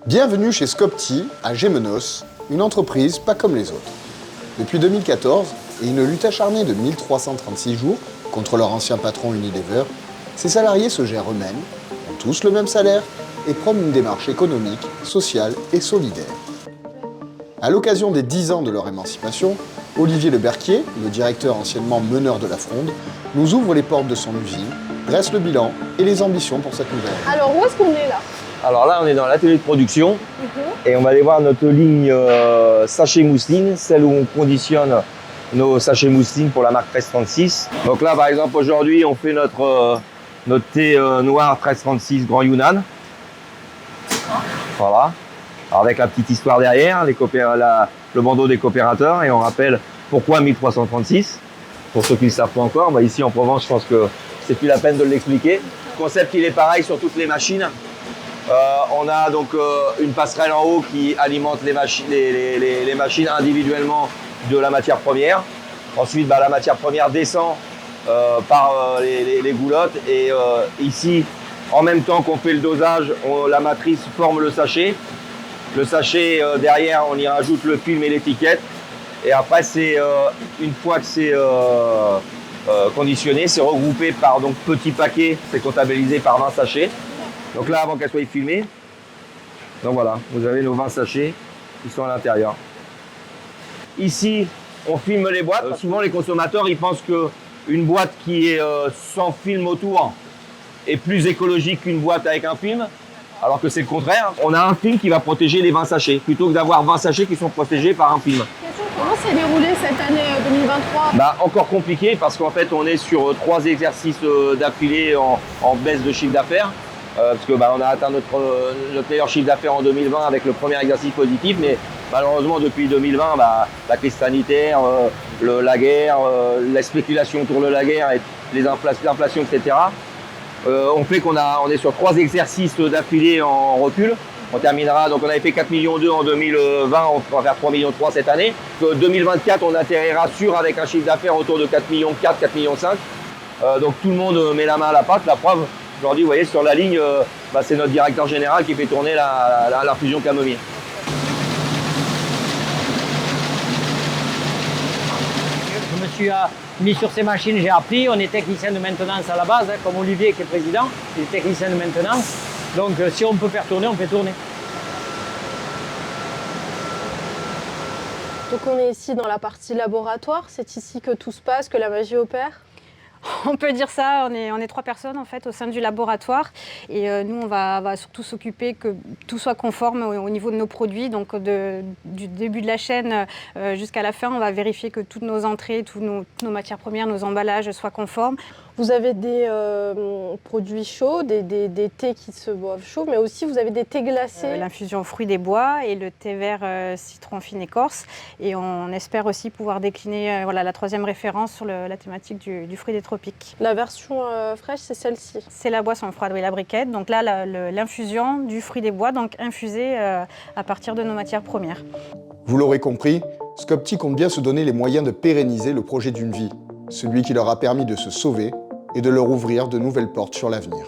Bienvenue chez Scopti, à Gémenos, une entreprise pas comme les autres. Depuis 2014, et une lutte acharnée de 1336 jours contre leur ancien patron Unilever, ces salariés se gèrent eux-mêmes, ont tous le même salaire et prônent une démarche économique, sociale et solidaire. À l'occasion des 10 ans de leur émancipation, Olivier Le Berquier, le directeur anciennement meneur de la Fronde, nous ouvre les portes de son usine, dresse le bilan et les ambitions pour cette nouvelle. Alors, où est-ce qu'on est là? Alors là, on est dans l'atelier de production et on va aller voir notre ligne sachet mousseline, celle où on conditionne nos sachets mousseline pour la marque 1336. Donc là, par exemple, aujourd'hui, on fait notre thé noir 1336 Grand Yunnan. Voilà. Alors avec la petite histoire derrière, le bandeau des coopérateurs, et on rappelle pourquoi 1336. Pour ceux qui ne le savent pas encore, bah ici en Provence, je pense que c'est plus la peine de l'expliquer. Le concept, il est pareil sur toutes les machines. On a donc une passerelle en haut qui alimente les machines individuellement de la matière première. Ensuite, bah, la matière première descend par les goulottes. Et ici, en même temps qu'on fait le dosage, la matrice forme le sachet. Le sachet, derrière, on y rajoute le film et l'étiquette. Et après, une fois que c'est conditionné, c'est regroupé par donc, petits paquets. C'est comptabilisé par 20 sachets. Donc là, avant qu'elle soit filmée, donc voilà, vous avez nos 20 sachets qui sont à l'intérieur. Ici, on filme les boîtes. Souvent, les consommateurs, ils pensent qu'une boîte qui est sans film autour est plus écologique qu'une boîte avec un film, alors que c'est le contraire. On a un film qui va protéger les 20 sachets, plutôt que d'avoir 20 sachets qui sont protégés par un film. Comment s'est déroulée cette année 2023? Bah, encore compliqué, parce qu'en fait, on est sur 3 exercices d'affilée en baisse de chiffre d'affaires. Parce que bah, on a atteint notre meilleur chiffre d'affaires en 2020 avec le premier exercice positif, mais malheureusement depuis 2020, bah, la crise sanitaire, la guerre, la spéculation autour de la guerre, et l'inflation, etc. On fait qu'on est sur 3 exercices d'affilée en recul. On terminera, donc on avait fait 4,2 millions en 2020, on va faire 3,3 millions cette année. 2024, on atterrira sûr avec un chiffre d'affaires autour de 4,4 millions, 4,5 millions. Donc tout le monde met la main à la pâte, la preuve. Aujourd'hui, vous voyez, sur la ligne, bah, c'est notre directeur général qui fait tourner l'infusion camomille. Je me suis mis sur ces machines, j'ai appris. On est technicien de maintenance à la base, hein, comme Olivier qui est président, il est technicien de maintenance. Donc si on peut faire tourner, on fait tourner. Donc on est ici dans la partie laboratoire, c'est ici que tout se passe, que la magie opère? On peut dire ça, on est 3 personnes en fait au sein du laboratoire et nous on va surtout s'occuper que tout soit conforme au niveau de nos produits, donc du début de la chaîne jusqu'à la fin, on va vérifier que toutes nos entrées, toutes nos matières premières, nos emballages soient conformes. Vous avez des produits chauds, des thés qui se boivent chauds, mais aussi vous avez des thés glacés. L'infusion fruits des bois et le thé vert citron fine écorce. Et on espère aussi pouvoir décliner voilà, la 3e référence sur la thématique du fruit des tropiques. La version fraîche, c'est celle-ci? C'est la boisson froide, oui, la briquette. Donc là, l'infusion du fruit des bois, donc infusée à partir de nos matières premières. Vous l'aurez compris, Scopti compte bien se donner les moyens de pérenniser le projet d'une vie, celui qui leur a permis de se sauver et de leur ouvrir de nouvelles portes sur l'avenir.